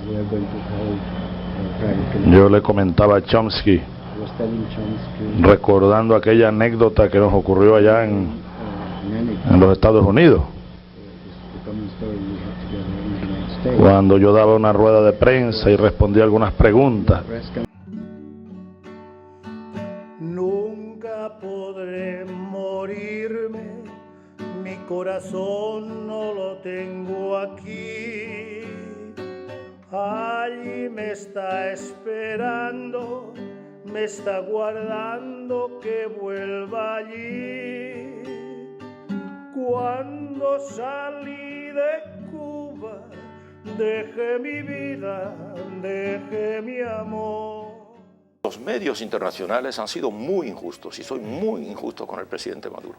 we are going to hold private conversation. Yo le comentaba a Chomsky, I was telling Chomsky, recordando aquella anécdota que nos ocurrió allá en los Estados Unidos, the common story we had together in the United States. cuando yo daba una rueda de prensa y respondía algunas preguntas. Nunca podré morirme, mi corazón no lo tengo aquí. Allí me está esperando, me está guardando que vuelva allí. Cuando salí de Cuba, dejé mi vida, dejé mi amor. Los medios internacionales han sido muy injustos y soy muy injusto con el presidente Maduro.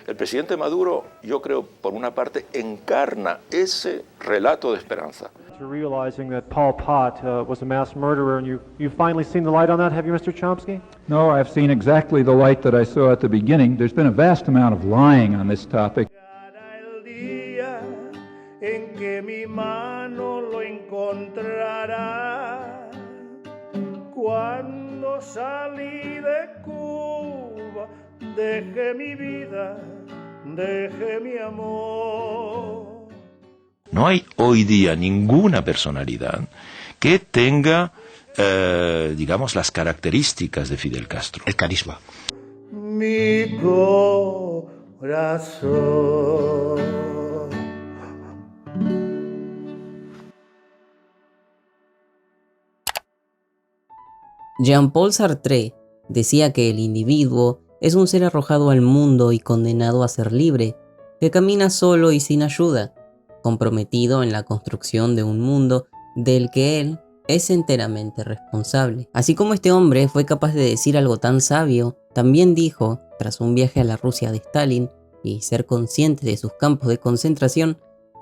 El presidente Maduro, yo creo, por una parte, encarna ese relato de esperanza. You're realizing that Pol Pot was a mass murderer, and you've finally seen the light on that, have you, Mr. Chomsky? No, I've seen exactly the light that I saw at the beginning. There's been a vast amount of lying on this topic. El día en que mi mano lo encontrará. Cuando salí de Cuba, dejé mi vida, dejé mi amor. No hay hoy día ninguna personalidad que tenga, digamos, las características de Fidel Castro. El carisma. Mi corazón. Jean-Paul Sartre decía que el individuo es un ser arrojado al mundo y condenado a ser libre, que camina solo y sin ayuda, comprometido en la construcción de un mundo del que él es enteramente responsable. Así como este hombre fue capaz de decir algo tan sabio, también dijo, tras un viaje a la Rusia de Stalin y ser consciente de sus campos de concentración,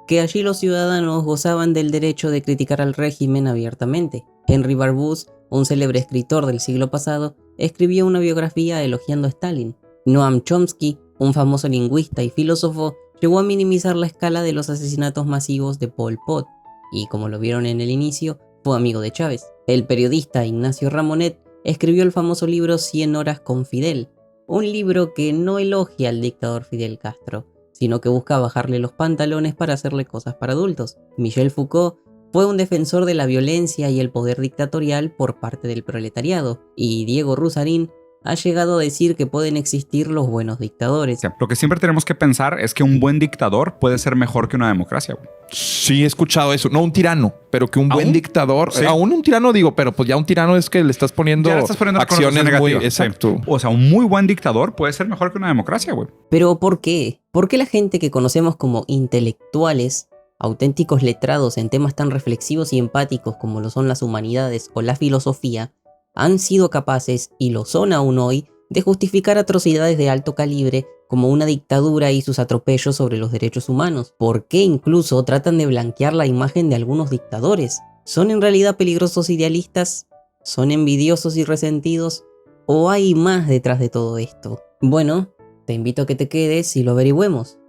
que allí los ciudadanos gozaban del derecho de criticar al régimen abiertamente. Henry Barbusse, un célebre escritor del siglo pasado, escribió una biografía elogiando a Stalin. Noam Chomsky, un famoso lingüista y filósofo, llegó a minimizar la escala de los asesinatos masivos de Pol Pot, y como lo vieron en el inicio, fue amigo de Chávez. El periodista Ignacio Ramonet escribió el famoso libro 100 horas con Fidel, un libro que no elogia al dictador Fidel Castro, sino que busca bajarle los pantalones para hacerle cosas para adultos. Michel Foucault fue un defensor de la violencia y el poder dictatorial por parte del proletariado, y Diego Rusarín ha llegado a decir que pueden existir los buenos dictadores. Lo que siempre tenemos que pensar es que un buen dictador puede ser mejor que una democracia, güey. Sí, he escuchado eso. No un tirano, pero que un buen dictador... Sí. Aún un tirano digo, pero pues ya un tirano es que le estás poniendo, acciones muy... Exacto. O sea, un muy buen dictador puede ser mejor que una democracia, güey. Pero ¿por qué? ¿Por qué la gente que conocemos como intelectuales, auténticos letrados en temas tan reflexivos y empáticos como lo son las humanidades o la filosofía, han sido capaces, y lo son aún hoy, de justificar atrocidades de alto calibre como una dictadura y sus atropellos sobre los derechos humanos? ¿Por qué incluso tratan de blanquear la imagen de algunos dictadores? ¿Son en realidad peligrosos idealistas? ¿Son envidiosos y resentidos? ¿O hay más detrás de todo esto? Bueno, te invito a que te quedes y lo averigüemos.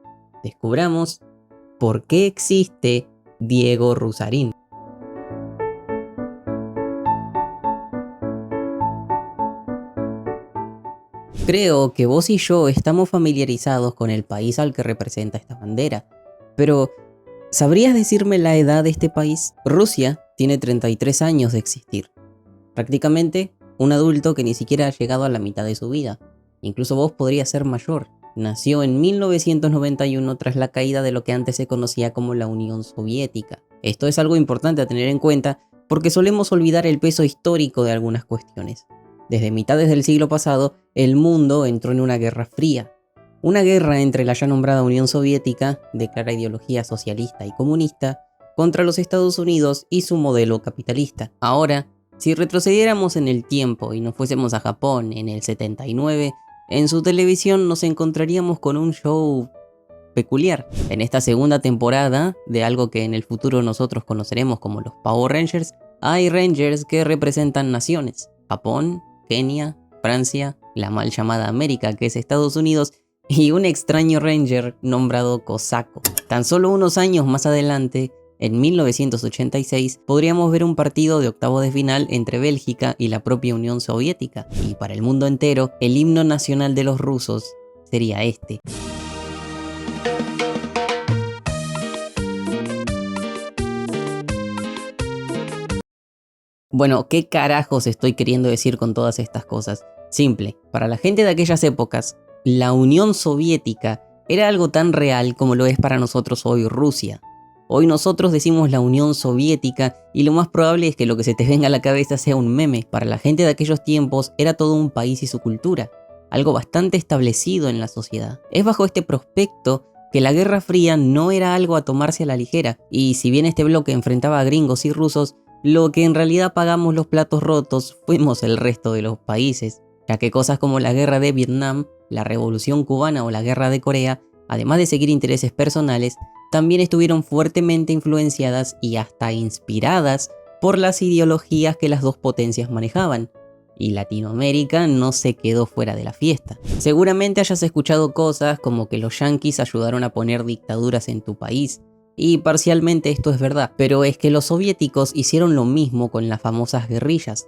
Descubramos por qué existe Diego Rusarín. Creo que vos y yo estamos familiarizados con el país al que representa esta bandera, pero ¿sabrías decirme la edad de este país? Rusia tiene 33 años de existir. Prácticamente un adulto que ni siquiera ha llegado a la mitad de su vida. Incluso vos podrías ser mayor. Nació en 1991 tras la caída de lo que antes se conocía como la Unión Soviética. Esto es algo importante a tener en cuenta porque solemos olvidar el peso histórico de algunas cuestiones. Desde mitades del siglo pasado, el mundo entró en una guerra fría. Una guerra entre la ya nombrada Unión Soviética, de clara ideología socialista y comunista, contra los Estados Unidos y su modelo capitalista. Ahora, si retrocediéramos en el tiempo y nos fuésemos a Japón en el 79, en su televisión nos encontraríamos con un show peculiar. En esta segunda temporada, de algo que en el futuro nosotros conoceremos como los Power Rangers, hay Rangers que representan naciones: Japón, Kenia, Francia, la mal llamada América, que es Estados Unidos, y un extraño Ranger nombrado Cosaco. Tan solo unos años más adelante, En 1986 podríamos ver un partido de octavos de final entre Bélgica y la propia Unión Soviética, y para el mundo entero, el himno nacional de los rusos sería este. Bueno, ¿qué carajos estoy queriendo decir con todas estas cosas? Simple, para la gente de aquellas épocas, la Unión Soviética era algo tan real como lo es para nosotros hoy Rusia. Hoy nosotros decimos la Unión Soviética y lo más probable es que lo que se te venga a la cabeza sea un meme. Para la gente de aquellos tiempos era todo un país y su cultura, algo bastante establecido en la sociedad. Es bajo este prospecto que la Guerra Fría no era algo a tomarse a la ligera, y si bien este bloque enfrentaba a gringos y rusos, lo que en realidad pagamos los platos rotos fuimos el resto de los países, ya que cosas como la Guerra de Vietnam, la Revolución Cubana o la Guerra de Corea, además de seguir intereses personales, también estuvieron fuertemente influenciadas y hasta inspiradas por las ideologías que las dos potencias manejaban. Y Latinoamérica no se quedó fuera de la fiesta. Seguramente hayas escuchado cosas como que los yanquis ayudaron a poner dictaduras en tu país, y parcialmente esto es verdad, pero es que los soviéticos hicieron lo mismo con las famosas guerrillas.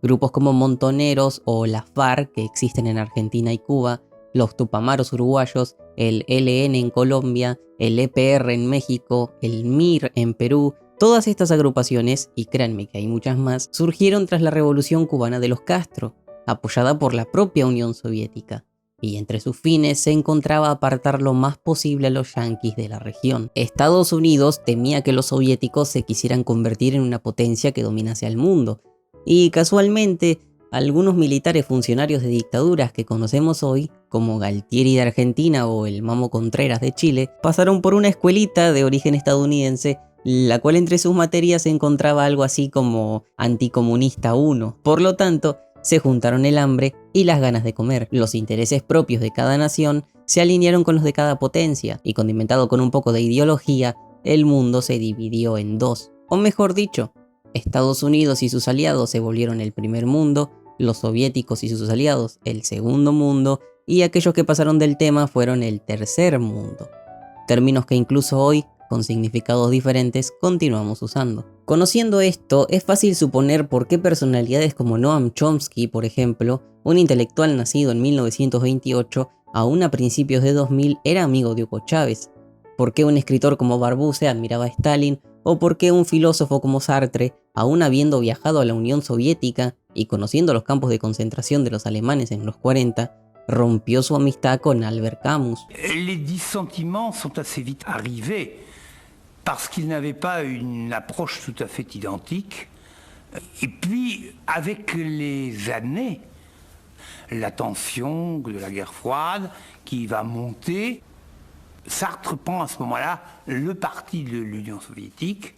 Grupos como Montoneros o la FARC, que existen en Argentina y Cuba, los Tupamaros uruguayos, el ELN en Colombia, el EPR en México, el MIR en Perú. Todas estas agrupaciones, y créanme que hay muchas más, surgieron tras la Revolución Cubana de los Castro, apoyada por la propia Unión Soviética. Y entre sus fines se encontraba apartar lo más posible a los yanquis de la región. Estados Unidos temía que los soviéticos se quisieran convertir en una potencia que dominase al mundo, y casualmente algunos militares funcionarios de dictaduras que conocemos hoy, como Galtieri de Argentina o el Mamo Contreras de Chile, pasaron por una escuelita de origen estadounidense, la cual entre sus materias se encontraba algo así como Anticomunista 1. Por lo tanto, se juntaron el hambre y las ganas de comer. Los intereses propios de cada nación se alinearon con los de cada potencia, y condimentado con un poco de ideología, el mundo se dividió en dos. O mejor dicho, Estados Unidos y sus aliados se volvieron el primer mundo, los soviéticos y sus aliados el segundo mundo, y aquellos que pasaron del tema fueron el tercer mundo. Términos que incluso hoy, con significados diferentes, continuamos usando. Conociendo esto, es fácil suponer por qué personalidades como Noam Chomsky, por ejemplo, un intelectual nacido en 1928, aún a principios de 2000 era amigo de Hugo Chávez, por qué un escritor como Barbusse admiraba a Stalin, o por qué un filósofo como Sartre, aún habiendo viajado a la Unión Soviética y conociendo los campos de concentración de los alemanes en los 40, rompió su amistad con Albert Camus. Les dissentiments sont assez vite arrivés parce qu'ils n'avaient pas une approche tout à fait identique. Et puis, avec les années, la tension de la guerre froide qui va monter, Sartre prend à ce moment-là le parti de l'Union soviétique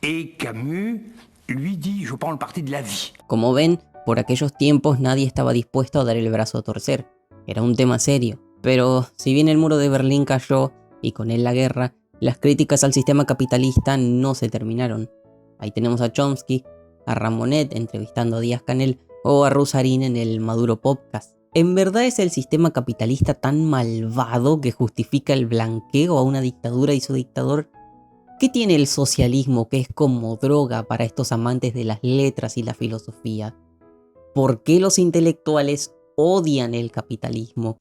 et Camus lui dit « je prends le parti de la vie ». Como ven, por aquellos tiempos nadie estaba dispuesto a dar el brazo a torcer. Era un tema serio. Pero si bien el muro de Berlín cayó y con él la guerra, las críticas al sistema capitalista no se terminaron. Ahí tenemos a Chomsky, a Ramonet entrevistando a Díaz-Canel o a Rusarín en el Maduro Podcast. ¿En verdad es el sistema capitalista tan malvado que justifica el blanqueo a una dictadura y su dictador? ¿Qué tiene el socialismo que es como droga para estos amantes de las letras y la filosofía? ¿Por qué los intelectuales odian el capitalismo?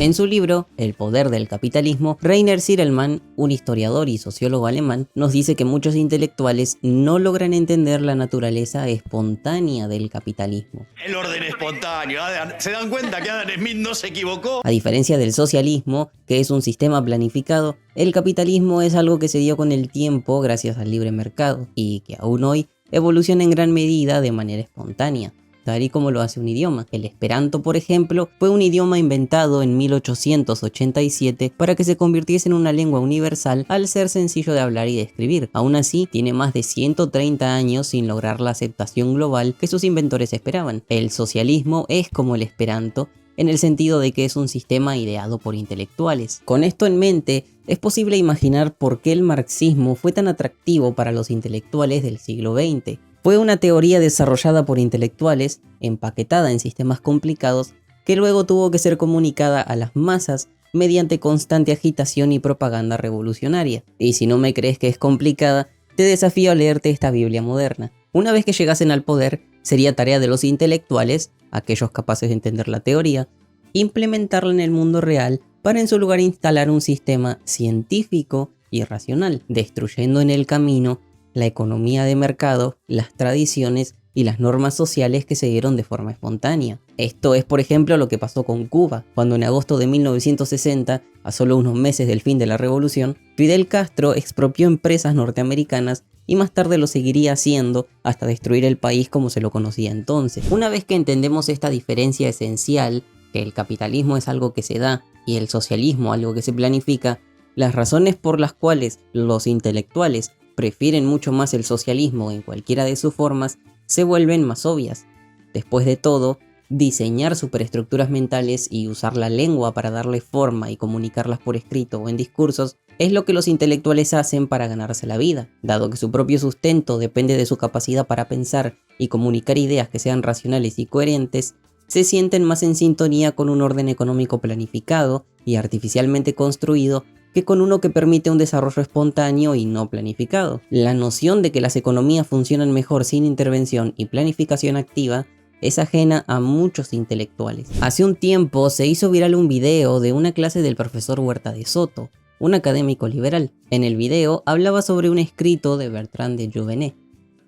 En su libro, El poder del capitalismo, Rainer Zierelmann, un historiador y sociólogo alemán, nos dice que muchos intelectuales no logran entender la naturaleza espontánea del capitalismo. El orden espontáneo, ¿se dan cuenta que Adam Smith no se equivocó? A diferencia del socialismo, que es un sistema planificado, el capitalismo es algo que se dio con el tiempo gracias al libre mercado, y que aún hoy evoluciona en gran medida de manera espontánea, tal y como lo hace un idioma. El Esperanto, por ejemplo, fue un idioma inventado en 1887 para que se convirtiese en una lengua universal al ser sencillo de hablar y de escribir. Aún así, tiene más de 130 años sin lograr la aceptación global que sus inventores esperaban. El socialismo es como el Esperanto, en el sentido de que es un sistema ideado por intelectuales. Con esto en mente, es posible imaginar por qué el marxismo fue tan atractivo para los intelectuales del siglo XX. Fue una teoría desarrollada por intelectuales, empaquetada en sistemas complicados, que luego tuvo que ser comunicada a las masas mediante constante agitación y propaganda revolucionaria. Y si no me crees que es complicada, te desafío a leerte esta Biblia moderna. Una vez que llegasen al poder, sería tarea de los intelectuales, aquellos capaces de entender la teoría, implementarla en el mundo real para en su lugar instalar un sistema científico y racional, destruyendo en el camino la economía de mercado, las tradiciones y las normas sociales que se dieron de forma espontánea. Esto es, por ejemplo, lo que pasó con Cuba, cuando en agosto de 1960, a solo unos meses del fin de la revolución, Fidel Castro expropió empresas norteamericanas y más tarde lo seguiría haciendo hasta destruir el país como se lo conocía entonces. Una vez que entendemos esta diferencia esencial, que el capitalismo es algo que se da y el socialismo algo que se planifica, las razones por las cuales los intelectuales prefieren mucho más el socialismo en cualquiera de sus formas se vuelven más obvias. Después de todo, diseñar superestructuras mentales y usar la lengua para darle forma y comunicarlas por escrito o en discursos es lo que los intelectuales hacen para ganarse la vida. Dado que su propio sustento depende de su capacidad para pensar y comunicar ideas que sean racionales y coherentes, se sienten más en sintonía con un orden económico planificado y artificialmente construido que con uno que permite un desarrollo espontáneo y no planificado. La noción de que las economías funcionan mejor sin intervención y planificación activa es ajena a muchos intelectuales. Hace un tiempo se hizo viral un video de una clase del profesor Huerta de Soto, un académico liberal. En el video hablaba sobre un escrito de Bertrand de Jouvenet,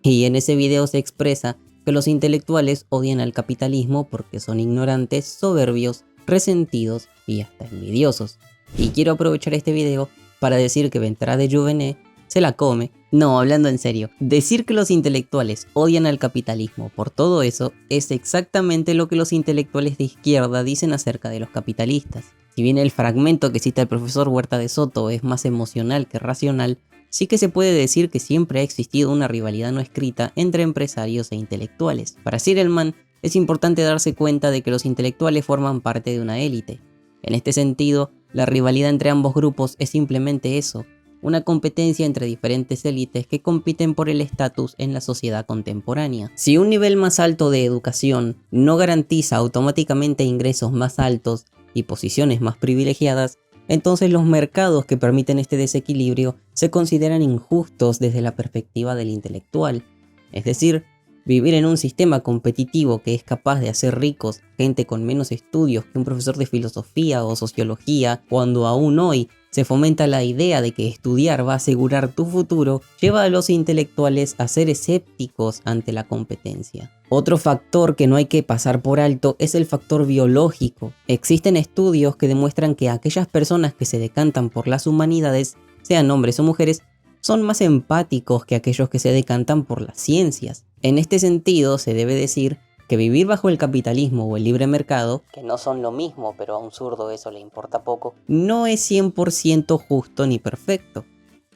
y en ese video se expresa que los intelectuales odian al capitalismo porque son ignorantes, soberbios, resentidos y hasta envidiosos. Y quiero aprovechar este video para decir que Bertrand de Jouvenet se la come. No, hablando en serio, decir que los intelectuales odian al capitalismo por todo eso es exactamente lo que los intelectuales de izquierda dicen acerca de los capitalistas. Si bien el fragmento que cita el profesor Huerta de Soto es más emocional que racional, sí que se puede decir que siempre ha existido una rivalidad no escrita entre empresarios e intelectuales. Para Zierelman es importante darse cuenta de que los intelectuales forman parte de una élite. En este sentido, la rivalidad entre ambos grupos es simplemente eso, una competencia entre diferentes élites que compiten por el estatus en la sociedad contemporánea. Si un nivel más alto de educación no garantiza automáticamente ingresos más altos y posiciones más privilegiadas, entonces los mercados que permiten este desequilibrio se consideran injustos desde la perspectiva del intelectual. Es decir, vivir en un sistema competitivo que es capaz de hacer ricos gente con menos estudios que un profesor de filosofía o sociología, cuando aún hoy se fomenta la idea de que estudiar va a asegurar tu futuro, lleva a los intelectuales a ser escépticos ante la competencia. Otro factor que no hay que pasar por alto es el factor biológico. Existen estudios que demuestran que aquellas personas que se decantan por las humanidades, sean hombres o mujeres, son más empáticos que aquellos que se decantan por las ciencias. En este sentido, se debe decir que vivir bajo el capitalismo o el libre mercado, que no son lo mismo, pero a un zurdo eso le importa poco, no es 100% justo ni perfecto.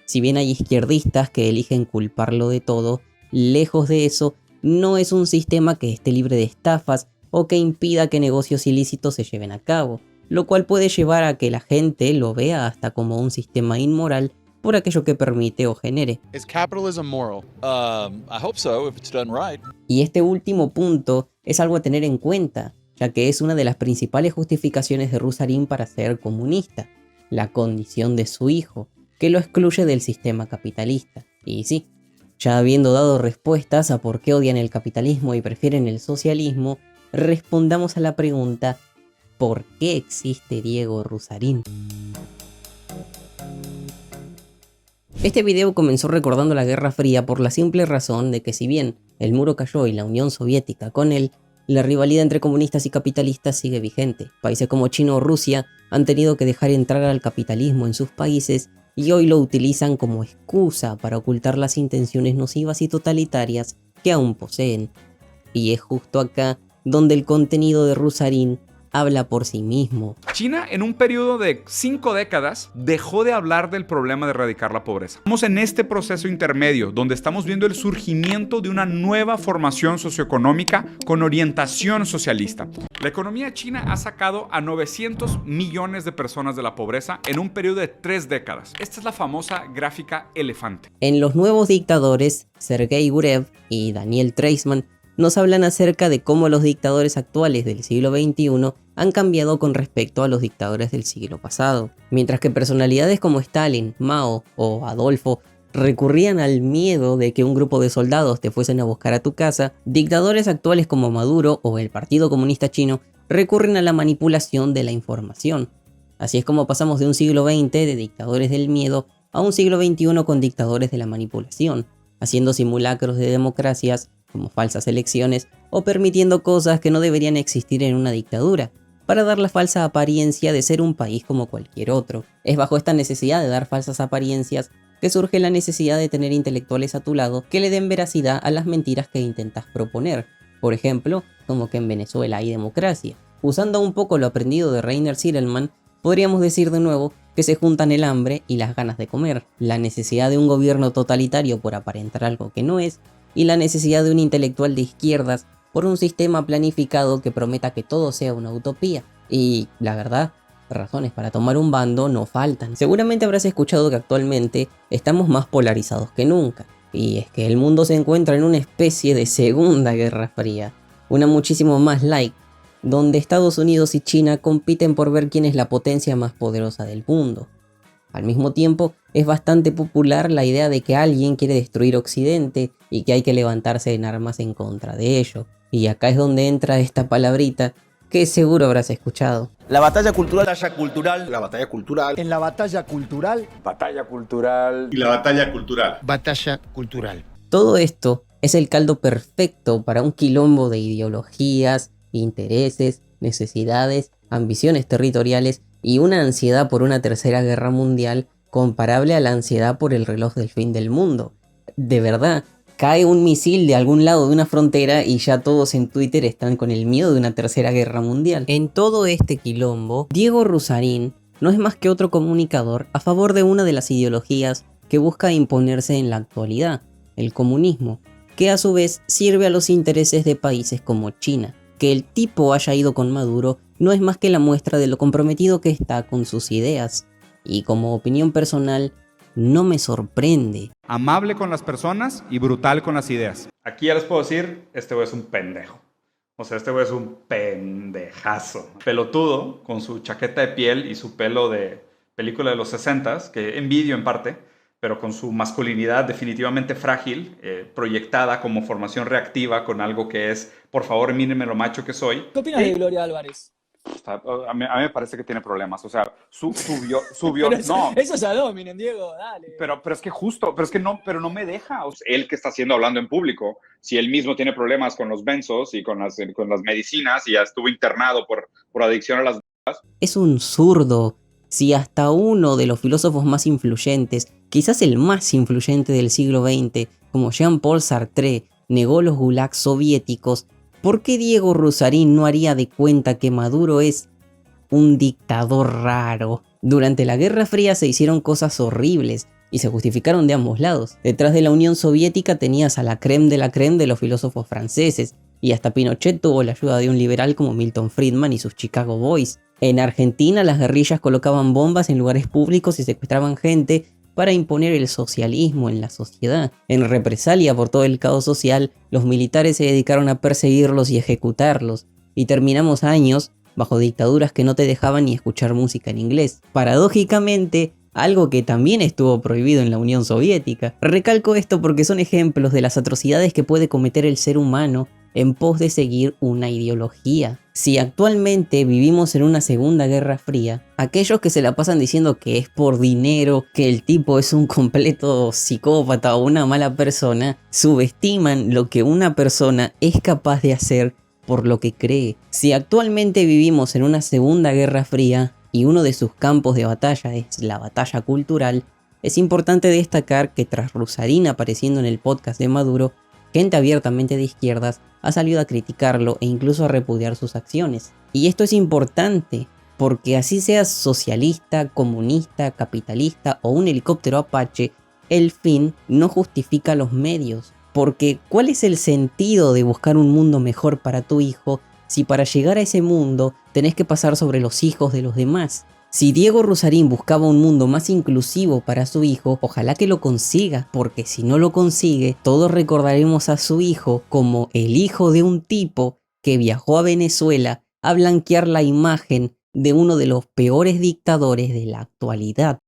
Si bien hay izquierdistas que eligen culparlo de todo, lejos de eso, no es un sistema que esté libre de estafas o que impida que negocios ilícitos se lleven a cabo, lo cual puede llevar a que la gente lo vea hasta como un sistema inmoral por aquello que permite o genere. Is capitalism moral? I hope so, if it's done right. Y este último punto es algo a tener en cuenta, ya que es una de las principales justificaciones de Rusarín para ser comunista, la condición de su hijo, que lo excluye del sistema capitalista. Y sí, ya habiendo dado respuestas a por qué odian el capitalismo y prefieren el socialismo, respondamos a la pregunta: ¿por qué existe Diego Rusarín? Este video comenzó recordando la Guerra Fría por la simple razón de que si bien el muro cayó y la Unión Soviética con él, la rivalidad entre comunistas y capitalistas sigue vigente. Países como China o Rusia han tenido que dejar entrar al capitalismo en sus países y hoy lo utilizan como excusa para ocultar las intenciones nocivas y totalitarias que aún poseen. Y es justo acá donde el contenido de Rusarín habla por sí mismo. China, en un periodo de 5 décadas, dejó de hablar del problema de erradicar la pobreza. Estamos en este proceso intermedio, donde estamos viendo el surgimiento de una nueva formación socioeconómica con orientación socialista. La economía china ha sacado a 900 millones de personas de la pobreza en un periodo de 3 décadas. Esta es la famosa gráfica elefante. En Los Nuevos Dictadores, Sergei Gurev y Daniel Treisman nos hablan acerca de cómo los dictadores actuales del siglo XXI han cambiado con respecto a los dictadores del siglo pasado. Mientras que personalidades como Stalin, Mao o Adolfo recurrían al miedo de que un grupo de soldados te fuesen a buscar a tu casa, dictadores actuales como Maduro o el Partido Comunista Chino recurren a la manipulación de la información. Así es como pasamos de un siglo XX de dictadores del miedo a un siglo XXI con dictadores de la manipulación, haciendo simulacros de democracias como falsas elecciones o permitiendo cosas que no deberían existir en una dictadura, para dar la falsa apariencia de ser un país como cualquier otro. Es bajo esta necesidad de dar falsas apariencias que surge la necesidad de tener intelectuales a tu lado que le den veracidad a las mentiras que intentas proponer. Por ejemplo, como que en Venezuela hay democracia. Usando un poco lo aprendido de Rainer Ziedelman, podríamos decir de nuevo que se juntan el hambre y las ganas de comer, la necesidad de un gobierno totalitario por aparentar algo que no es, y la necesidad de un intelectual de izquierdas por un sistema planificado que prometa que todo sea una utopía. Y, la verdad, razones para tomar un bando no faltan. Seguramente habrás escuchado que actualmente estamos más polarizados que nunca, y es que el mundo se encuentra en una especie de segunda guerra fría, una muchísimo más light, donde Estados Unidos y China compiten por ver quién es la potencia más poderosa del mundo. Al mismo tiempo, es bastante popular la idea de que alguien quiere destruir Occidente y que hay que levantarse en armas en contra de ello. Y acá es donde entra esta palabrita que seguro habrás escuchado. La batalla cultural. Batalla cultural. La batalla cultural. En la batalla cultural. Batalla cultural. Y la batalla cultural. Batalla cultural. Todo esto es el caldo perfecto para un quilombo de ideologías, intereses, necesidades, ambiciones territoriales y una ansiedad por una tercera guerra mundial comparable a la ansiedad por el reloj del fin del mundo. De verdad, cae un misil de algún lado de una frontera y ya todos en Twitter están con el miedo de una tercera guerra mundial. En todo este quilombo, Diego Rusarín no es más que otro comunicador a favor de una de las ideologías que busca imponerse en la actualidad, el comunismo, que a su vez sirve a los intereses de países como China. Que el tipo haya ido con Maduro no es más que la muestra de lo comprometido que está con sus ideas. Y como opinión personal, no me sorprende. Amable con las personas y brutal con las ideas. Aquí ya les puedo decir, este güey es un pendejo. O sea, este güey es un pendejazo. Pelotudo, con su chaqueta de piel y su pelo de película de los 60s, que envidio en parte, pero con su masculinidad definitivamente frágil, proyectada como formación reactiva con algo que es, por favor, mírenme lo macho que soy. ¿Qué opinas de Gloria Álvarez? A mí me parece que tiene problemas, o sea, subió, no. Eso ya no, miren, Diego, dale. Pero es que justo, pero no me deja. O sea, él que está hablando en público, si él mismo tiene problemas con los benzos y con las medicinas y ya estuvo internado por adicción a las drogas. Es un zurdo. Si hasta uno de los filósofos más influyentes, quizás el más influyente del siglo XX, como Jean-Paul Sartre, negó los gulags soviéticos, ¿por qué Diego Rusarín no haría de cuenta que Maduro es un dictador raro? Durante la Guerra Fría se hicieron cosas horribles y se justificaron de ambos lados. Detrás de la Unión Soviética tenías a la crème de los filósofos franceses, y hasta Pinochet tuvo la ayuda de un liberal como Milton Friedman y sus Chicago Boys. En Argentina las guerrillas colocaban bombas en lugares públicos y secuestraban gente para imponer el socialismo en la sociedad. En represalia por todo el caos social, los militares se dedicaron a perseguirlos y ejecutarlos, y terminamos años bajo dictaduras que no te dejaban ni escuchar música en inglés. Paradójicamente, algo que también estuvo prohibido en la Unión Soviética. Recalco esto porque son ejemplos de las atrocidades que puede cometer el ser humano en pos de seguir una ideología. Si actualmente vivimos en una segunda guerra fría, aquellos que se la pasan diciendo que es por dinero, que el tipo es un completo psicópata o una mala persona, subestiman lo que una persona es capaz de hacer por lo que cree. Si actualmente vivimos en una segunda guerra fría y uno de sus campos de batalla es la batalla cultural, es importante destacar que tras Rusarín apareciendo en el podcast de Maduro, gente abiertamente de izquierdas ha salido a criticarlo e incluso a repudiar sus acciones. Y esto es importante, porque así seas socialista, comunista, capitalista o un helicóptero Apache, el fin no justifica los medios. Porque ¿cuál es el sentido de buscar un mundo mejor para tu hijo si para llegar a ese mundo tenés que pasar sobre los hijos de los demás? Si Diego Rusarín buscaba un mundo más inclusivo para su hijo, ojalá que lo consiga, porque si no lo consigue, todos recordaremos a su hijo como el hijo de un tipo que viajó a Venezuela a blanquear la imagen de uno de los peores dictadores de la actualidad.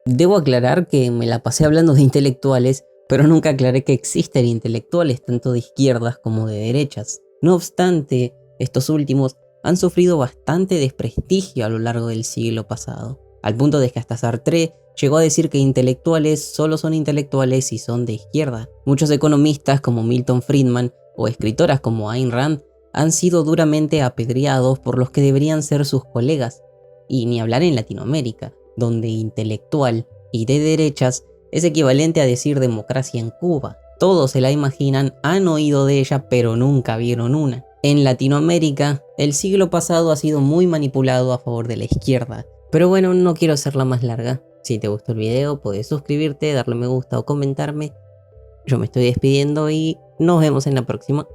Debo aclarar que me la pasé hablando de intelectuales, pero nunca aclaré que existen intelectuales tanto de izquierdas como de derechas. No obstante, estos últimos han sufrido bastante desprestigio a lo largo del siglo pasado, al punto de que hasta Sartre llegó a decir que intelectuales solo son intelectuales si son de izquierda. Muchos economistas como Milton Friedman o escritoras como Ayn Rand han sido duramente apedreados por los que deberían ser sus colegas, y ni hablar en Latinoamérica, donde intelectual y de derechas es equivalente a decir democracia en Cuba. Todos se la imaginan, han oído de ella, pero nunca vieron una. En Latinoamérica, el siglo pasado ha sido muy manipulado a favor de la izquierda. Pero bueno, no quiero hacerla más larga. Si te gustó el video, puedes suscribirte, darle me gusta o comentarme. Yo me estoy despidiendo y nos vemos en la próxima.